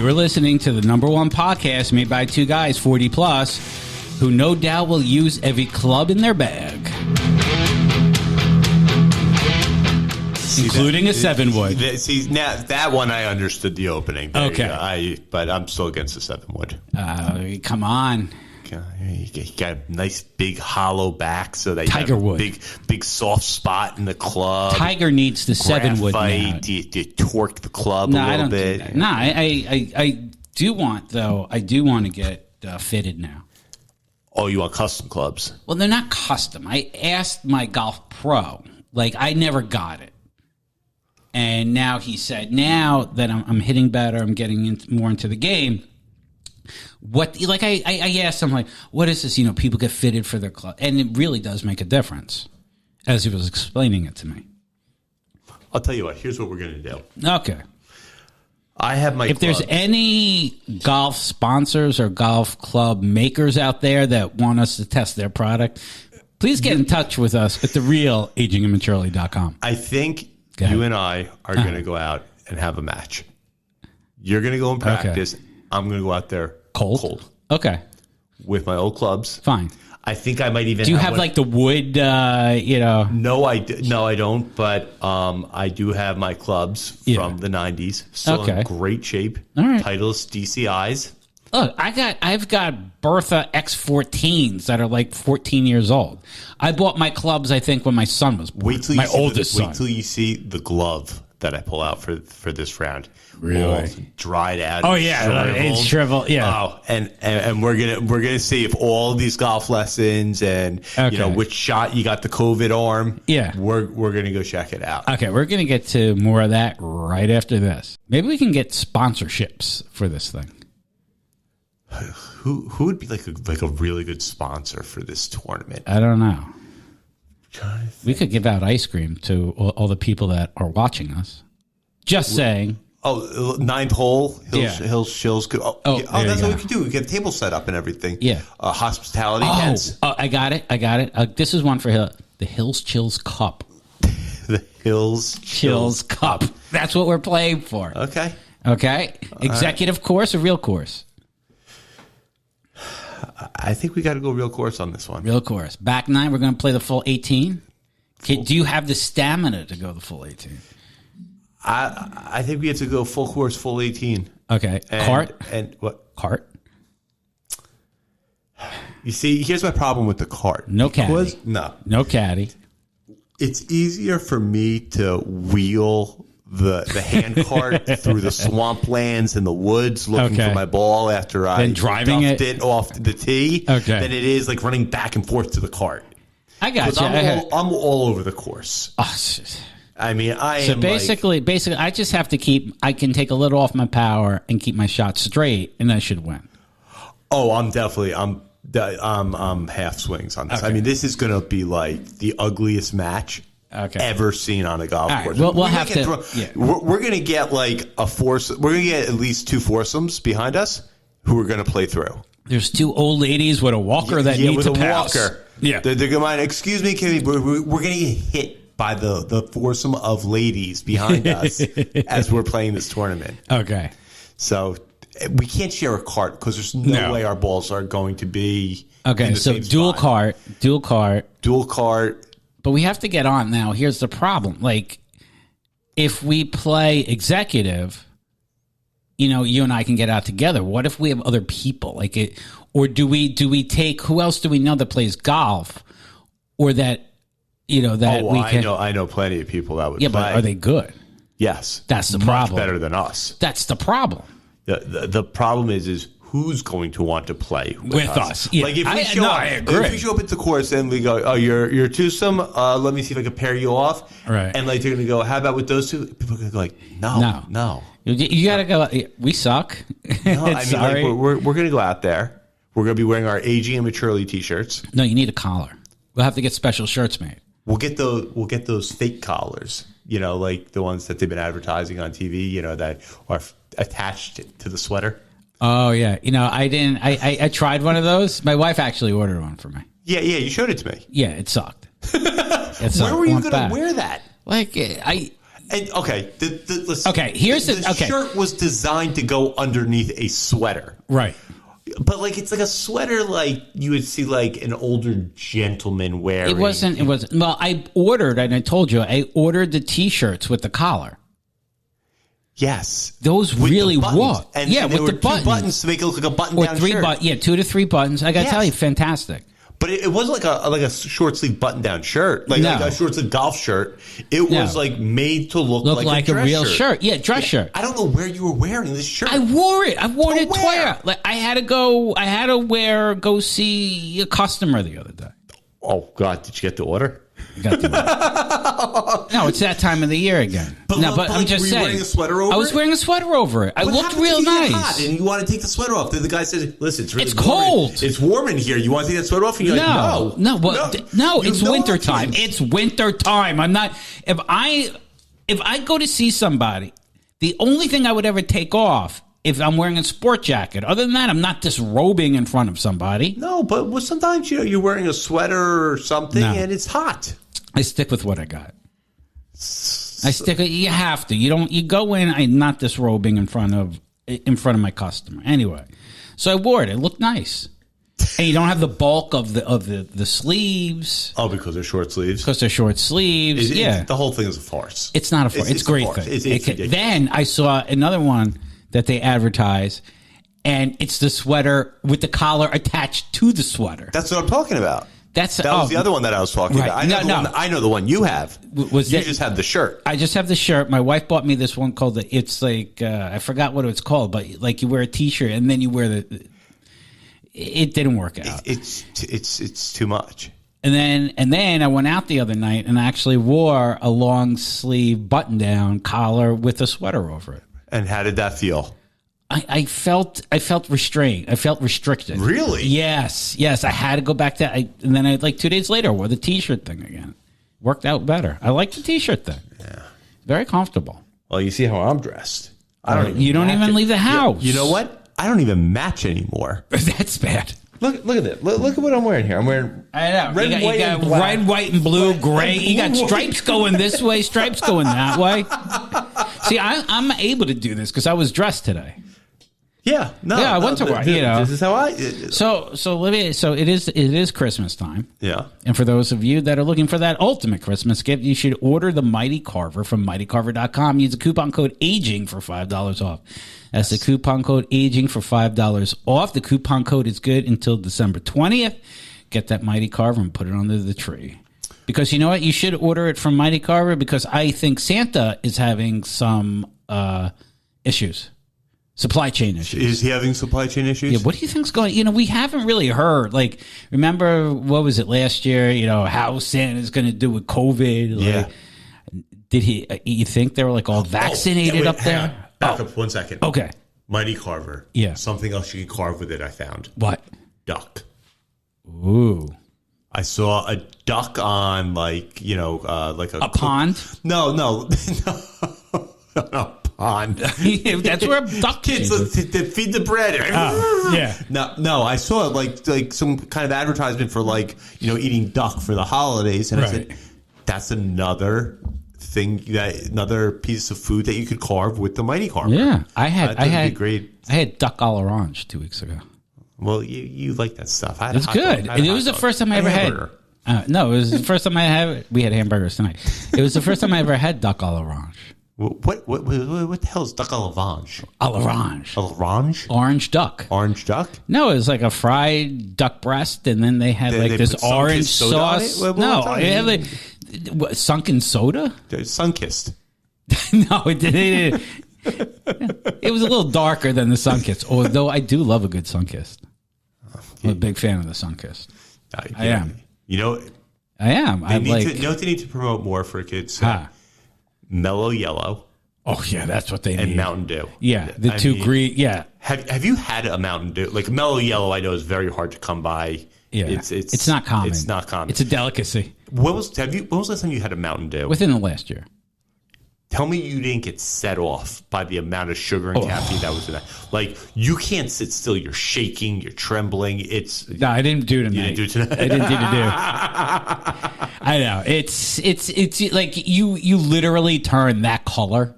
You're listening to the -- podcast made by two guys 40 plus who no doubt will use every club in their bag. Including a 7-wood. See, now that one I understood the opening. There okay. But I'm still against the 7-wood. Come on. You got a nice big hollow back so that you Tiger have wood. a big soft spot in the club. Tiger needs the 7-wood now. Do you torque the club a little bit? Do that. No, I do want, though, I do want to get fitted now. Oh, you want custom clubs? Well, they're not custom. I asked my golf pro. Like, I never got it. And now he said, now that I'm hitting better, I'm getting more into the game. What, like, I asked him, like, what is this? You know, people get fitted for their club. And it really does make a difference, as he was explaining it to me. I'll tell you what. Here's what we're going to do. Okay. I have my If clubs. there's any golf sponsors or golf club makers out there that want us to test their product, please get in touch with us at therealagingimmaturely.com. I think you and I are going to go out and have a match. You're going to go and practice. Okay. I'm going to go out there cold. Okay. With my old clubs. Fine. I think I might even. Do you have like the wood? No, I don't. But I do have my clubs from the '90s, still in great shape. All right. Titleist DCIs. Look, I've got Bertha X14s that are like 14 years old. I bought my clubs, I think, when my son was born. My oldest son. Wait till you see the glove that I pull out for this round. Really? All dried out. Oh yeah, it's shriveled. Yeah. Oh, and we're gonna see if all these golf lessons and which shot you got the COVID arm. Yeah. We're gonna go check it out. Okay, we're gonna get to more of that right after this. Maybe we can get sponsorships for this thing. Who would be like a really good sponsor for this tournament? I don't know. We could give out ice cream to all the people that are watching us. Just saying. Oh, ninth hole, Hills Shills. That's what we could do. We get a table set up and everything. Yeah. Hospitality tents. Oh, I got it. This is one for the Hills Chills Cup. The Hills Chills Cup. That's what we're playing for. Okay. Executive course or real course? I think we got to go real course on this one. Real course. Back 9, we're going to play the full 18. Do you have the stamina to go the full 18? I think we have to go full course, full 18. Okay. Cart? And what? Cart? You see, here's my problem with the cart. No caddy. No caddy. It's easier for me to wheel the hand cart through the swamplands and the woods looking for my ball after I driving it off the tee than it is like running back and forth to the cart. I got you. I'm all over the course. Oh, shit. I mean, basically, I just have to I can take a little off my power and keep my shot straight, and I should win. Oh, I'm half swings on this. Okay. I mean, this is going to be like the ugliest match ever seen on a golf course. We'll have to. We're going to get like a foursome. We're going to get at least 2 foursomes behind us who are going to play through. There's 2 old ladies with a walker that need to pass. Walker. Yeah, they're going to mind. Excuse me, Kimmy, we're going to get hit by the foursome of ladies behind us as we're playing this tournament. Okay. So we can't share a cart because there's no way our balls are going to be okay. So dual cart. But we have to get on now. Here's the problem. Like, if we play executive, you and I can get out together. What if we have other people or do we take, who else do we know that plays golf or that, we can? I know plenty of people that would play. But are they good? Yes. That's the problem. Much better than us. That's the problem. The problem is who's going to want to play with us? Yeah. Like if we show up at the course and we go, oh, you're twosome. Let me see if I can pair you off. Right. And like they're going to go, how about with those two? People are going to go like, no. You got to go. We suck. No, I mean, sorry. Like, we're going to go out there. We're going to be wearing our Aging Immaturely t-shirts. No, you need a collar. We'll have to get special shirts made. We'll get those fake collars, like the ones that they've been advertising on TV, that are attached to the sweater. Oh yeah, I tried one of those. My wife actually ordered one for me. Yeah, you showed it to me. Yeah, it sucked. Where were you going to wear that? Like And okay, here's the shirt was designed to go underneath a sweater, right? But like it's like a sweater, like you would see like an older gentleman wearing. It wasn't. Well, I ordered, and I told you, I ordered the T-shirts with the collar. Yes, those with really were. And with the buttons to make it look like a button-down shirt. 2 to 3 buttons. I got to tell you, fantastic. But it wasn't like a short sleeve button down shirt, like a short sleeve golf shirt. It was like made to look like a real shirt. Yeah, dress shirt. I don't know where you were wearing this shirt. I wore it. I wore it twice. Like I had to go see a customer the other day. Oh God, did you get the order? No, it's that time of the year again. But I'm just saying. Were you wearing a sweater over it? I was wearing a sweater over it. I looked real nice. Hot and you want to take the sweater off. Then the guy says, "Listen, it's really cold. It's warm in here. You want to take that sweater off?" And you're like, "No, it's winter time. It's winter time. I'm not. If I go to see somebody, the only thing I would ever take off." If I'm wearing a sport jacket. Other than that, I'm not disrobing in front of somebody. No, but sometimes you're wearing a sweater or something and it's hot. I stick with what I got. You have to. You go in. I'm not disrobing in front of my customer. Anyway, so I wore it. It looked nice. And you don't have the bulk of the sleeves. Oh, because they're short sleeves? Because they're short sleeves. The whole thing is a farce. It's not a farce. It's a great thing. Then I saw another one that they advertise, and it's the sweater with the collar attached to the sweater. That's what I'm talking about. That was the other one that I was talking about. I know the one you have. You just have the shirt. I just have the shirt. My wife bought me this one called it's like I forgot what it's called, but like you wear a T-shirt and then you wear it didn't work out. It's too much. And then I went out the other night and I actually wore a long sleeve button down collar with a sweater over it. And how did that feel? I felt restrained. I felt restricted. Really? Yes. I had to go back to and then I 2 days later wore the T-shirt thing again. Worked out better. I like the T-shirt thing. Yeah. Very comfortable. Well, you see how I'm dressed. You don't even leave the house. You know what? I don't even match anymore. That's bad. Look at it. Look at what I'm wearing here. I'm wearing red, white, and blue, gray. You got stripes going this way, stripes going that way. See, I'm able to do this because I was dressed today. Yeah, I went to work. This is how I. So it is Christmas time. Yeah, and for those of you that are looking for that ultimate Christmas gift, you should order the Mighty Carver from mightycarver.com. Use the coupon code AGING for $5 off. That's the coupon code AGING for $5 off. The coupon code is good until December 20th. Get that Mighty Carver and put it under the tree. Because you know what? You should order it from Mighty Carver because I think Santa is having some issues. Supply chain issues. Is he having supply chain issues? Yeah, what do you think's going? We haven't really heard. Like, remember, what was it last year? How Santa's going to do with COVID? Yeah. Did you think they were like all vaccinated up there? Back up 1 second. Okay. Mighty Carver. Yeah. Something else you can carve with it, I found. What? Duck. Ooh. I saw a duck on like a pond? No. No, pond. That's where duck kids feed the bread. Yeah. No, I saw like some kind of advertisement for eating duck for the holidays, and I said that's another thing, another piece of food that you could carve with the Mighty Carver. Yeah, I had great. I had duck à l'orange 2 weeks ago. Well, you like that stuff. It's good. It was the first time I ever had. No, it was the first time I had. We had hamburgers tonight. It was the first time I ever had duck à l'orange. What the hell is duck à l'orange? À l'orange. À l'orange? Orange duck. Orange duck? No, it was like a fried duck breast, and then they had this orange sauce. No, they had sunken soda. Sunkissed. No, it didn't. It was a little darker than the Sunkissed, although I do love a good Sunkissed. I'm a big fan of the Sunkissed. I am. I am. They need to promote more for kids. Mellow Yellow. Oh yeah, that's what they need. And Mountain Dew. Yeah, two green. Yeah. Have you had a Mountain Dew? Like Mellow Yellow, I know is very hard to come by. Yeah, it's not common. It's not common. It's a delicacy. When was the last time you had a Mountain Dew? Within the last year. Tell me you didn't get set off by the amount of sugar and caffeine that was in that. Like, you can't sit still. You're shaking. You're trembling. No, I didn't do tonight. You didn't do tonight? I didn't do to do. I know. It's like you literally turn that color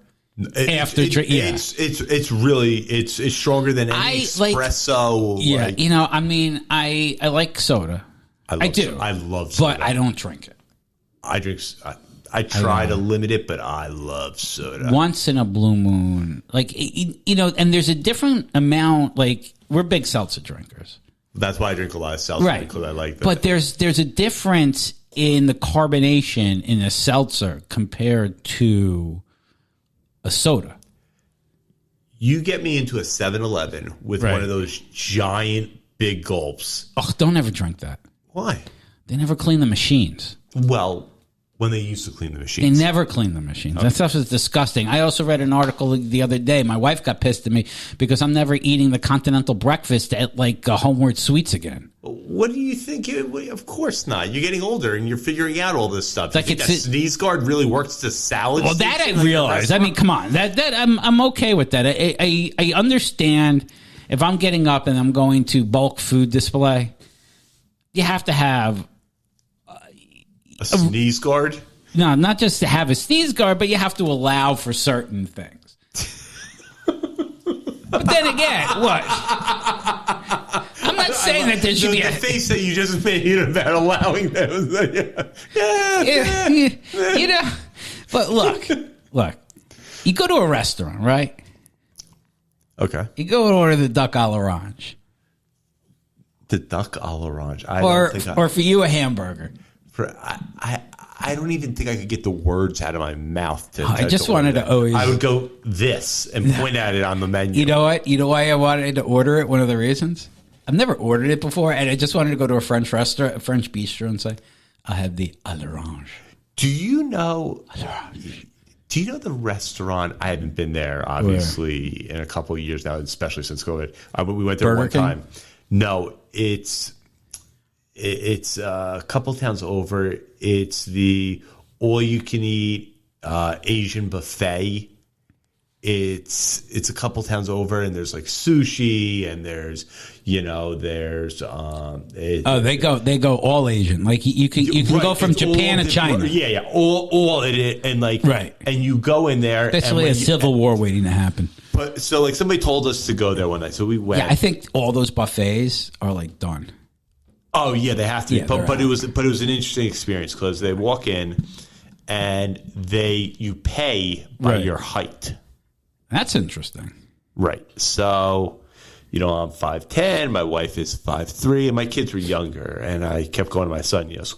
after drink. Yeah. It's really stronger than any espresso. Yeah, like, I mean, I like soda. I do. I love soda. But I don't drink it. I try to limit it, but I love soda. Once in a blue moon. Like, and there's a different amount. Like, we're big seltzer drinkers. That's why I drink a lot of seltzer, right? Because I like that. But there's a difference in the carbonation in a seltzer compared to a soda. You get me into a 7-Eleven with one of those giant big gulps. Oh, don't ever drink that. Why? They never clean the machines. Well, when they used to clean the machines. They never clean the machines. Okay. That stuff is disgusting. I also read an article the other day. My wife got pissed at me because I'm never eating the continental breakfast at like Homeward Sweets again. What do you think? Of course not. You're getting older and you're figuring out all this stuff. Like, you think that sneeze guard really works to salad? Well, that I realize. I mean, come on. That I'm okay with that. I understand if I'm getting up and I'm going to bulk food display, you have to have a sneeze guard? No, not just to have a sneeze guard, but you have to allow for certain things. But then again, what? I'm not saying that there should be the face that you just made about allowing them. But look. You go to a restaurant, right? Okay. You go and order the duck à l'orange. The duck à l'orange. Or for you, a hamburger. I don't even think I could get the words out of my mouth. I just wanted to always... I would go this and point at it on the menu. You know what? You know why I wanted to order it? One of the reasons? I've never ordered it before, and I just wanted to go to a French restaurant, a French bistro, and say, I have the à l'orange. Do you know the restaurant? I haven't been there, obviously, in a couple of years now, especially since COVID. We went there Burger King? time. No, it's a couple towns over. It's the all-you-can-eat Asian buffet. It's a couple towns over, and there's like sushi, and there's they go all Asian. Like you can go from Japan to China. All it and like right. And you go in there. Basically, a civil war waiting to happen. But so like somebody told us to go there one night, so we went. Yeah, I think all those buffets are like done. Oh yeah, they have to. Yeah, but it was an interesting experience because they walk in and you pay by your height. That's interesting. Right. So, I'm 5'10", my wife is 5'3", and my kids were younger. And I kept going to my son, he was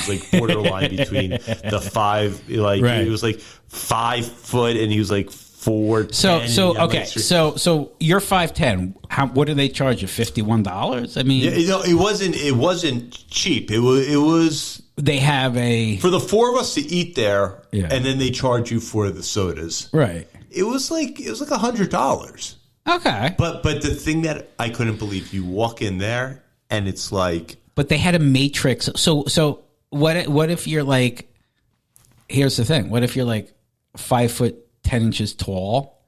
like borderline between the five, like he was like 5 foot and he was like 4'10". So you're 5'10". What do they charge you? $51? I mean, it wasn't cheap. It was. They have for the four of us to eat there, and then they charge you for the sodas. Right. It was like $100. Okay. But the thing that I couldn't believe, you walk in there and it's like. But they had a matrix. So what if you're like? Here's the thing. What if you're like 5 foot 10 inches tall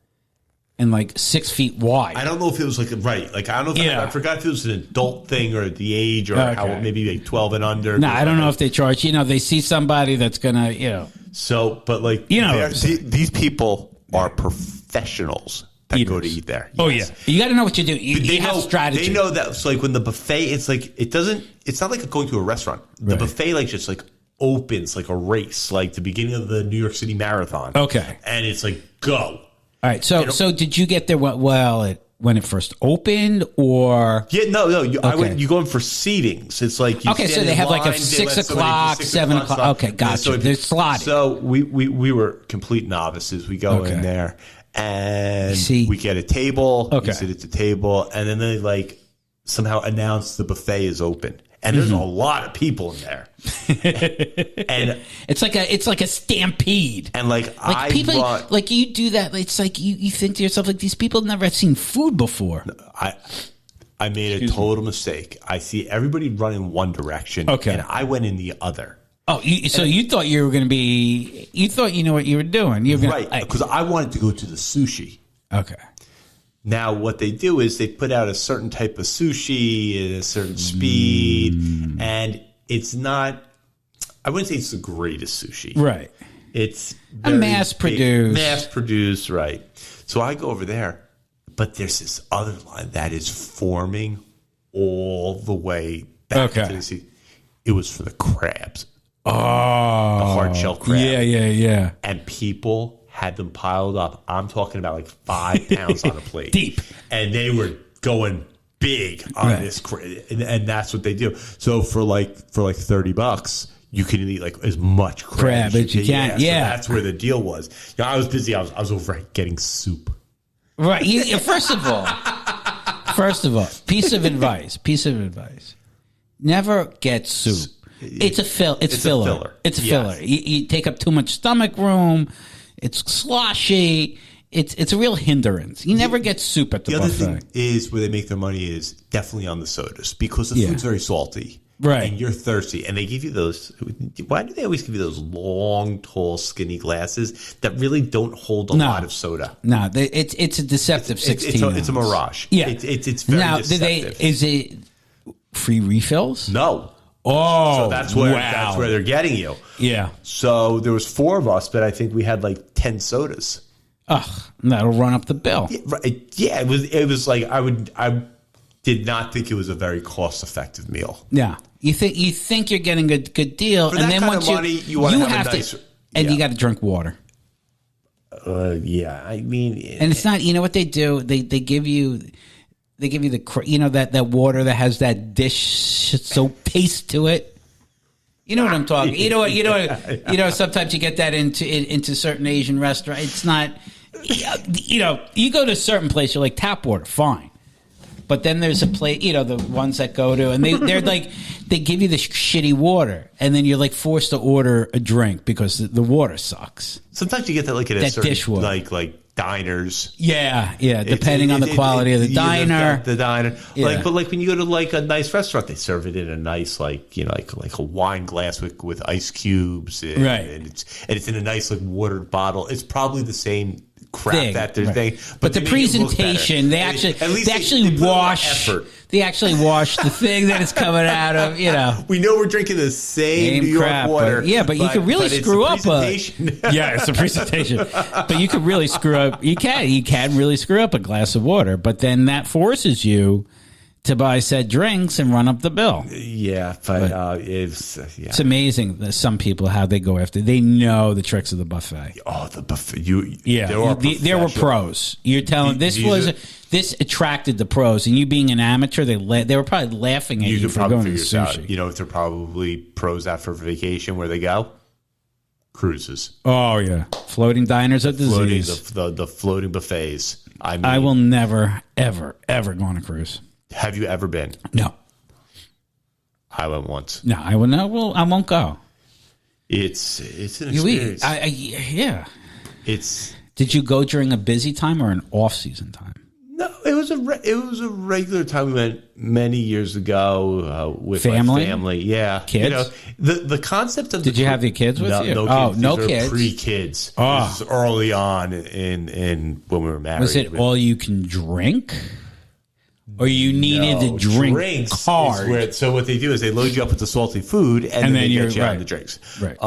and like 6 feet wide? I don't know if it was like Like I don't know. I forgot if it was an adult thing or the age or how maybe like 12 and under. No, I don't know if they charge. They see somebody that's gonna. So, but like these people are professionals that go to eat there. Yes. Oh yeah, you got to know what you do. You have strategy. They know that. So like when the buffet, it's like it's not like going to a restaurant. The buffet like just like opens like a race, like the beginning of the New York City Marathon. Okay, and it's like go. All right. So did you get there? When it first opened, or no. You go in for seatings. It's like so they have like a 6 o'clock, 7 o'clock. Okay, gotcha. They're slotted. So we were complete novices. We go in there and we get a table. Okay, we sit at the table, and then they like somehow announce the buffet is open. And there's a lot of people in there, and it's like a stampede. And like people, like you do that. It's like you think to yourself, like these people have never seen food before. I made a total mistake. I see everybody run in one direction, and I went in the other. So you thought you were going to be? You thought you knew what you were doing? You were right? Because I wanted to go to the sushi. Okay. Now, what they do is they put out a certain type of sushi at a certain speed, and it's not. I wouldn't say it's the greatest sushi. Right. It's a mass-produced. Mass-produced, right. So I go over there, but there's this other line that is forming all the way back to the sea. It was for the crabs. Oh. The hard-shell crab. Yeah. And people had them piled up. I'm talking about like 5 pounds on a plate. Deep. And they were going big on this crab. And that's what they do. So for like $30, you can eat like as much crab as you can. So that's where the deal was. You know, I was busy. I was over getting soup. Right. First of all, piece of advice. Never get soup. It's filler. It's a filler. You take up too much stomach room. It's sloshy. It's a real hindrance. You never get soup at the buffet. The other thing is where they make their money is definitely on the sodas because the food's very salty. Right. And you're thirsty. And they give you those. Why do they always give you those long, tall, skinny glasses that really don't hold a lot of soda? No, it's a deceptive 16. It's a mirage. Yeah. It's very deceptive. Is it free refills? No. Oh, so that's where they're getting you. Yeah. So there was 4 of us, but I think we had like 10 sodas. Ugh, that'll run up the bill. Yeah, it was like I did not think it was a very cost effective meal. Yeah. You think you're getting a good deal, for and that then kind once of money, you want to have a nice, and you got to drink water. I mean, and it's not. You know what they do? They give you the that water that has that dish soap taste to it. You know what I'm talking. You know. Sometimes you get that into certain Asian restaurants. It's not. You go to a certain place, you're like tap water, fine. But then there's a place, the ones that go to, and they're like, they give you this shitty water, and then you're like forced to order a drink because the water sucks. Sometimes you get that like at a certain dishwater. like diners. Yeah, depending on the quality of the diner. The diner. Yeah. But when you go to like a nice restaurant, they serve it in a nice like a wine glass with ice cubes. And, right. And it's in a nice like watered bottle. It's probably the same crap that they're saying. But the presentation, they actually wash the thing that it's coming out of, We know we're drinking the same New York water. But you could really screw up it's a presentation. But you could really screw up. You can really screw up a glass of water. But then that forces you to buy said drinks and run up the bill. Yeah, but it's amazing that some people, how they go after. They know the tricks of the buffet. Oh, the buffet! There were pros. You're telling this attracted the pros, and you being an amateur, they were probably laughing at you for going to sushi. If they're probably pros out for vacation, where they go? Cruises. Oh yeah, floating diners of disease. The floating buffets. I will never, ever, ever go on a cruise. Have you ever been? No. I went once. No, I will not. Well, I won't go. It's an experience. Yeah. Did you go during a busy time or an off-season time? No, it was a regular time. We went many years ago with family. My family. Yeah, kids. The concept of did you have your kids with you? No kids. Kids. Pre-kids. Oh. This was early on in when we were married. Was it all you can drink? Or you needed to drink hard. So what they do is they load you up with the salty food, and then they get you on the drinks. Right.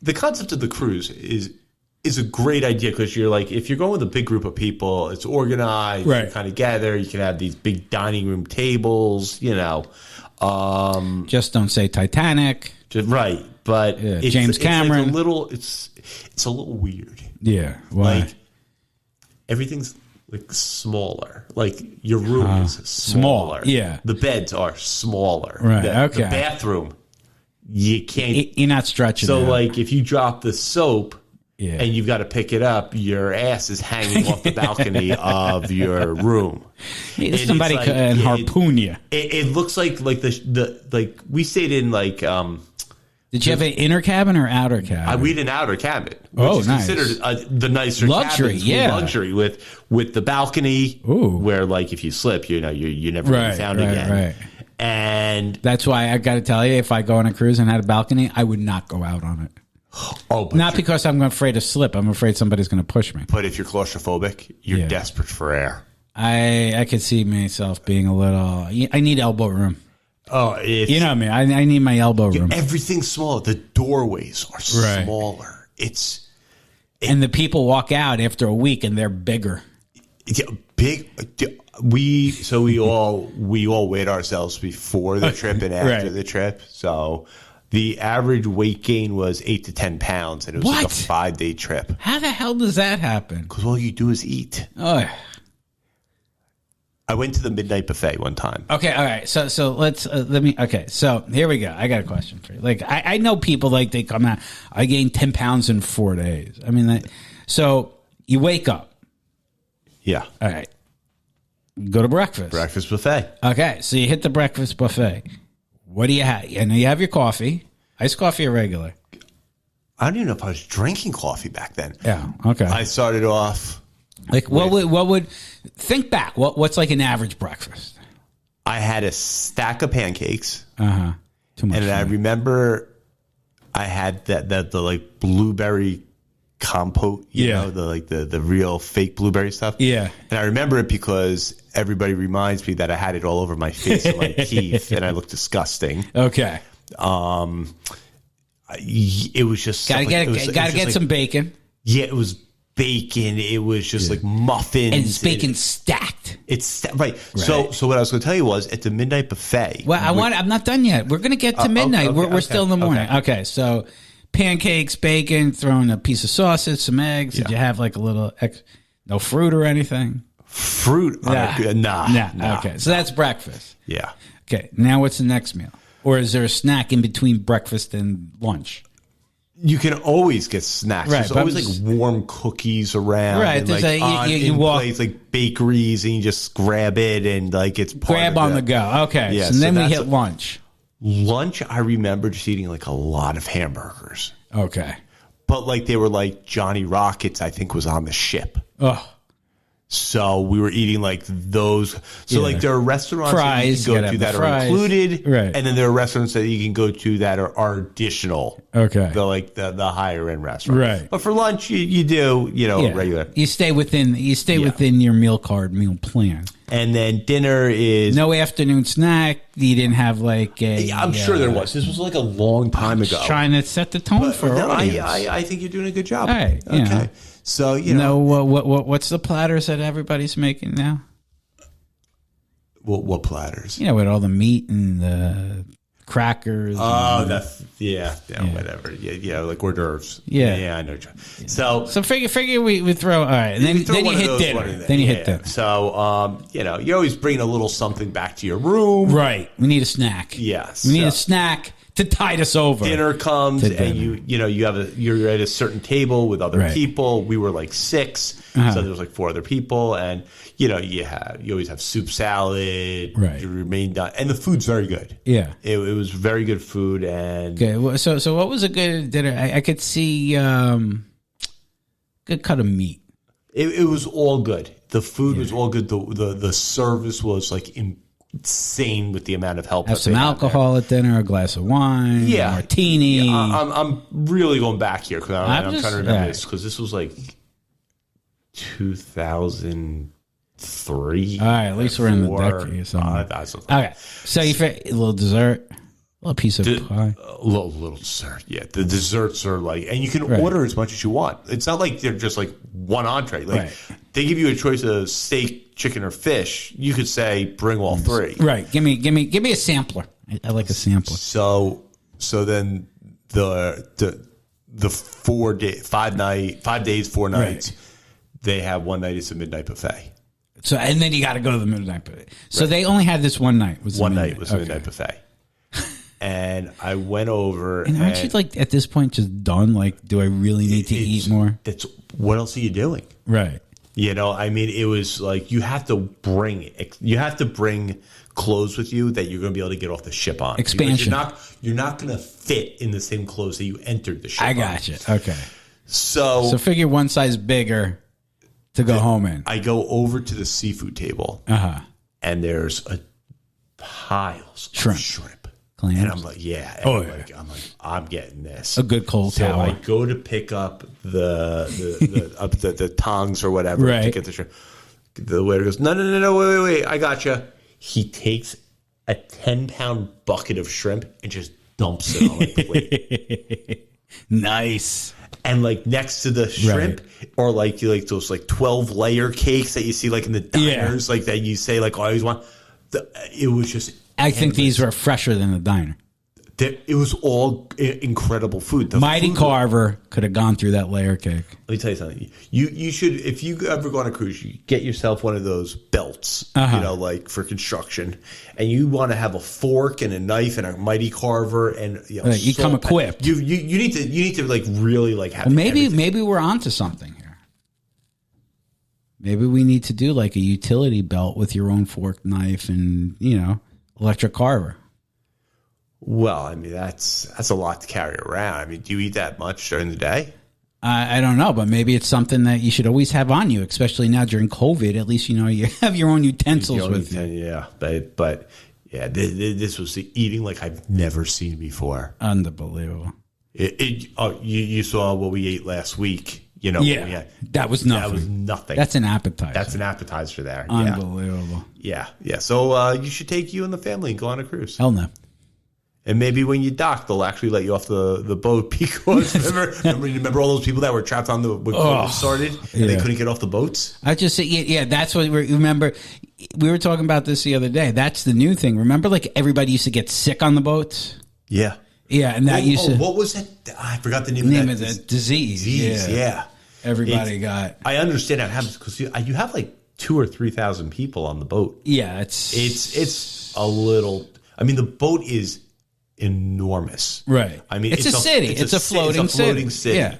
The concept of the cruise is a great idea because you're like, if you're going with a big group of people, it's organized. Right. You kind of gather. You can have these big dining room tables. Just don't say Titanic. Right, but James Cameron. It's a little weird. Yeah. Why? Like everything's like smaller. Like your room is smaller. Yeah. The beds are smaller. Right. The bathroom, you can't. You're not stretching. So out. like if you drop the soap and you've got to pick it up, your ass is hanging off the balcony of your room. Somebody can harpoon you. It looks like the we stayed in like. Did you have an inner cabin or outer cabin? We had an outer cabin, which is nice. Considered the nicer luxury, luxury with the balcony, where like if you slip, you're never going to be found again. Right. And that's why I got to tell you, if I go on a cruise and had a balcony, I would not go out on it. but Not because I'm afraid to slip. I'm afraid somebody's going to push me. But if you're claustrophobic, you're desperate for air. I could see myself being a little. I need elbow room. Oh, you know what I mean? I need my elbow room. Everything's smaller. The doorways are smaller. And the people walk out after a week and they're bigger. Yeah, big. We all weighed ourselves before the trip and after the trip. So the average weight gain was 8 to 10 pounds, and it was like a 5-day trip. How the hell does that happen? Because all you do is eat. Oh. I went to the midnight buffet one time. Okay, all right. So let's let me. Okay, so here we go. I got a question for you. Like I know people like they come out. I gained 10 pounds in 4 days. I mean, so you wake up. Yeah. All right. Go to breakfast. Breakfast buffet. Okay, so you hit the breakfast buffet. What do you have? I know you have your coffee, iced coffee or regular. I don't even know if I was drinking coffee back then. Yeah. Okay. I started off. Like what would think back? What's like an average breakfast? I had a stack of pancakes. Too much. And I remember I had the like blueberry compote, you know, the real fake blueberry stuff. Yeah. And I remember it because everybody reminds me that I had it all over my face and my teeth, and I looked disgusting. Okay. It was just gotta get some bacon. Yeah, it was bacon. It was just like muffins. And it's bacon stacked. It's right. So what I was going to tell you was at the midnight buffet. Well, I'm not done yet. We're going to get to midnight. We're still in the morning. Okay. So pancakes, bacon, throw in a piece of sausage, some eggs. Did you have like a little no fruit or anything? Fruit? Nah. Okay. So that's breakfast. Yeah. Okay. Now what's the next meal? Or is there a snack in between breakfast and lunch? You can always get snacks. Right, There's always like warm cookies around. Right. And There's like you walk place, like bakeries, and you just grab it and like it's part grab of on the go. Okay. Yeah, so then we hit lunch. Lunch, I remember just eating like a lot of hamburgers. Okay. But like they were like Johnny Rockets, I think, was on the ship. Oh. So we were eating like those. So like there are restaurants that you can go to that are included, right? And then there are restaurants that you can go to that are additional. Okay, the higher end restaurants, right? But for lunch, you do regular. You stay within your meal plan. And then dinner is no afternoon snack. You didn't have like a. I'm sure there was. This was like a long time ago. Trying to set the tone for our audience. I think you're doing a good job. All right. Okay. So what's the platters that everybody's making now? What platters? With all the meat and the crackers. Oh, that's whatever. Yeah, like hors d'oeuvres. Yeah, I know. So figure we throw. All right, and then you hit dinner. Then you hit dinner. So you're always bringing a little something back to your room. Right. We need a snack. Yes. We need a snack to tide us over. Dinner comes and you're at a certain table with other people. We were like 6, so there was like 4 other people, and you always have soup, salad, you remain done, and the food's very good. Yeah, it was very good food. And okay, so what was a good dinner? I could see good cut of meat. It was all good. The food was all good. The service was like insane with the amount of help. Have some alcohol at dinner, a glass of wine, a martini. Yeah, I'm really going back here because I'm trying to remember this because this was like 2003. All right, at least we're in the decade or something. Okay, so you a little dessert, a little piece of pie, a little dessert. Yeah, the desserts are like, and you can order as much as you want. It's not like they're just like one entree. Like they give you a choice of steak, chicken, or fish. You could say bring all 3. Right. Give me a sampler. I like a sampler. So then the 5 days, 4 nights. They have one night. It's a midnight buffet. So and then you got to go to the midnight buffet. So they only had this one night. Midnight buffet. And I went over. And aren't you like at this point just done? Like, do I really need to eat more? What else are you doing? Right. I mean, it was like you have to bring clothes with you that you're going to be able to get off the ship on. Expansion. You're not going to fit in the same clothes that you entered the ship on. I got you. Okay. So figure one size bigger to go home in. I go over to the seafood table. And there's a piles Shrimp. of shrimp. Clams. And I'm like, yeah. And I'm getting this. A good cold so tower. I go to pick up the tongs or whatever to get the shrimp. The waiter goes, no, wait, I got you. He takes a 10-pound bucket of shrimp and just dumps it on my plate. Nice. And like next to the shrimp, or like those like 12-layer cakes that you see like in the diners, like that you say like, oh, I always want. It was just. I think these were fresher than the diner. It was all incredible food. The Mighty food Carver could have gone through that layer cake. Let me tell you something. You should, if you ever go on a cruise, you get yourself one of those belts, like for construction, and you want to have a fork and a knife and a Mighty Carver, and you come equipped. You need to like really like have. Well, maybe we're onto something here. Maybe we need to do like a utility belt with your own fork, knife, and electric carver. Well, I mean, that's a lot to carry around. I mean, do you eat that much during the day? I don't know, but maybe it's something that you should always have on you, especially now during COVID. At least, you have your own utensils with you. Yeah, but yeah, this was the eating like I've never seen before. Unbelievable. You saw what we ate last week. That was nothing. That was nothing. That's an appetizer. That's an appetizer there. Unbelievable. Yeah. So you should take you and the family and go on a cruise. Hell no. And maybe when you dock, they'll actually let you off the boat because remember all those people that were trapped on when COVID started and they couldn't get off the boats? I just say, that's what remember. We were talking about this the other day. That's the new thing. Remember, like everybody used to get sick on the boats? Yeah. Yeah, and that used to. What was that? I forgot the name of that. Disease. Yeah. Everybody got. I understand how it happens because you have like 2,000 or 3,000 people on the boat. Yeah, it's a little. I mean, the boat is enormous. Right. I mean, it's a city. It's a floating city. Yeah.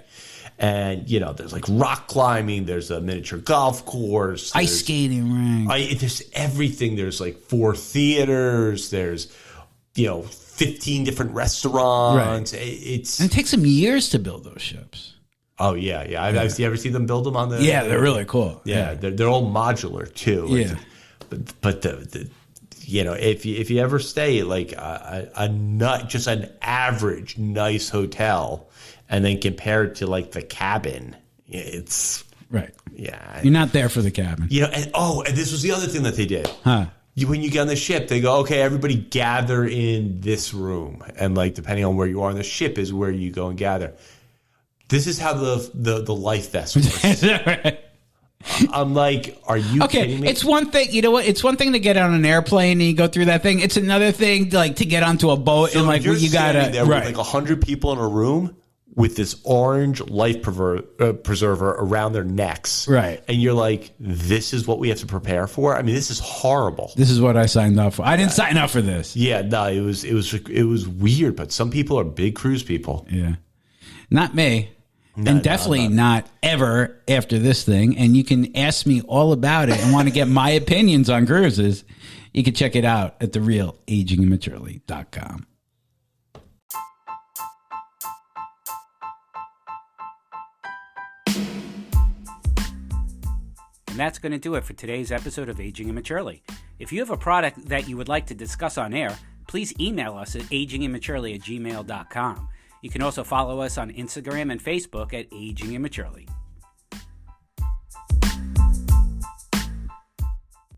And, there's like rock climbing. There's a miniature golf course. Ice skating rink. There's everything. There's like 4 theaters. There's, 15 different restaurants. Right. And it takes them years to build those ships. Oh, yeah. I've ever seen them build them on the... Yeah, they're really cool. Yeah. They're all modular, too. Yeah. But the if you ever stay at like just an average nice hotel, and then compare it to like the cabin, it's right. Yeah, you're not there for the cabin. And this was the other thing that they did. Huh? When you get on the ship, they go, okay, everybody gather in this room, and like depending on where you are on the ship is where you go and gather. This is how the life vest works. Right. I'm like, are you kidding me? It's one thing, you know what? It's one thing to get on an airplane and you go through that thing. It's another thing like to get onto a boat and like you gotta there with like 100 people in a room with this orange life preserver around their necks, right? And you're like, this is what we have to prepare for. I mean, this is horrible. This is what I signed up for. I didn't sign up for this. Yeah, no, it was weird. But some people are big cruise people. Yeah, not me. And definitely not ever after this thing. And you can ask me all about it and want to get my opinions on cruises. You can check it out at therealagingimaturely.com. And that's going to do it for today's episode of Aging Immaturely. If you have a product that you would like to discuss on air, please email us at agingimmaturely@gmail.com. You can also follow us on Instagram and Facebook at Aging Immaturely.